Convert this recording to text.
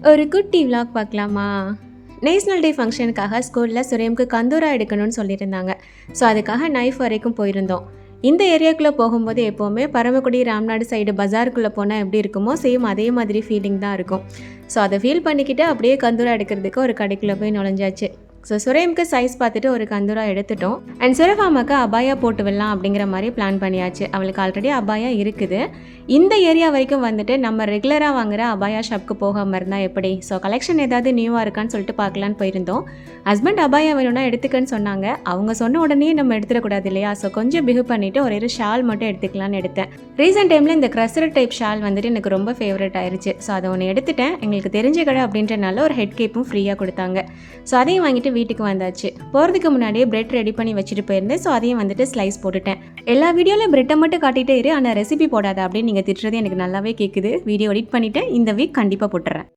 ஒரு குட்டி விலாக் பார்க்கலாமா? நேஷ்னல் டே ஃபங்க்ஷனுக்காக ஸ்கூலில் சுரேம்க்கு கந்தூரா எடுக்கணும்னு சொல்லியிருந்தாங்க. ஸோ அதுக்காக நைஃப் வரைக்கும் போயிருந்தோம். இந்த ஏரியாக்குள்ளே போகும்போது எப்போவுமே பரமக்குடி ராம்நாடு சைடு பஜாருக்குள்ளே போனால் எப்படி இருக்குமோ சேம் அதே மாதிரி ஃபீலிங் தான் இருக்கும். ஸோ அதை ஃபீல் பண்ணிக்கிட்டு அப்படியே கந்தூரா எடுக்கிறதுக்கு ஒரு கடைக்குள்ளே போய் நுழைஞ்சாச்சு. ஸோ சுரேம்க்கு சைஸ் பார்த்துட்டு ஒரு கந்தூரா எடுத்துட்டோம். அண்ட் சுரபாமாக்கு அபாயா போட்டு விடலாம் அப்படிங்கிற மாதிரி பிளான் பண்ணியாச்சு. அவளுக்கு ஆல்ரெடி அபாயா இருக்குது. இந்த ஏரியா வரைக்கும் வந்துட்டு நம்ம ரெகுலராக வாங்குகிற அபாயா ஷாப்க்கு போகாமல் இருந்தால் எப்படி? ஸோ கலெக்ஷன் ஏதாவது நியூவாக இருக்கான்னு சொல்லிட்டு பார்க்கலான்னு போயிருந்தோம். ஹஸ்பண்ட் அபாயா வேணும்னா எடுத்துக்கன்னு சொன்னாங்க. அவங்க சொன்ன உடனே நம்ம எடுத்துடக்கூடாது இல்லையா? ஸோ கொஞ்சம் பிஹேவ் பண்ணிவிட்டு ஒரு ஷால் மட்டும் எடுத்துக்கலான்னு எடுத்தேன். ரீசெண்ட் டைமில் இந்த க்ரஸர் டைப் ஷால் வந்துட்டு எனக்கு ரொம்ப ஃபேவரட் ஆயிடுச்சு. ஸோ அதை ஒன்று எடுத்துட்டேன். எங்களுக்கு தெரிஞ்ச கடை அப்படின்றனால ஒரு ஹெட் கேப்பும் ஃப்ரீயாக கொடுத்தாங்க. ஸோ அதையும் வாங்கிட்டு வீட்டுக்கு வந்தாச்சு. போகிறதுக்கு முன்னாடியே பிரெட் ரெடி பண்ணி வச்சுட்டு போயிருந்தேன். ஸோ அதையும் வந்துட்டு ஸ்லைஸ் போட்டுட்டேன். எல்லா வீடியோவில் பிரெட்டை மட்டும் காட்டிகிட்டே இரு, ஆனால் ரெசிபி போடாத அப்படின்னு நீங்கள் திட்டுறது எனக்கு நல்லாவே கேட்குது. வீடியோ எடிட் பண்ணிவிட்டேன். இந்த வீக் கண்டிப்பாக போட்டுறேன்.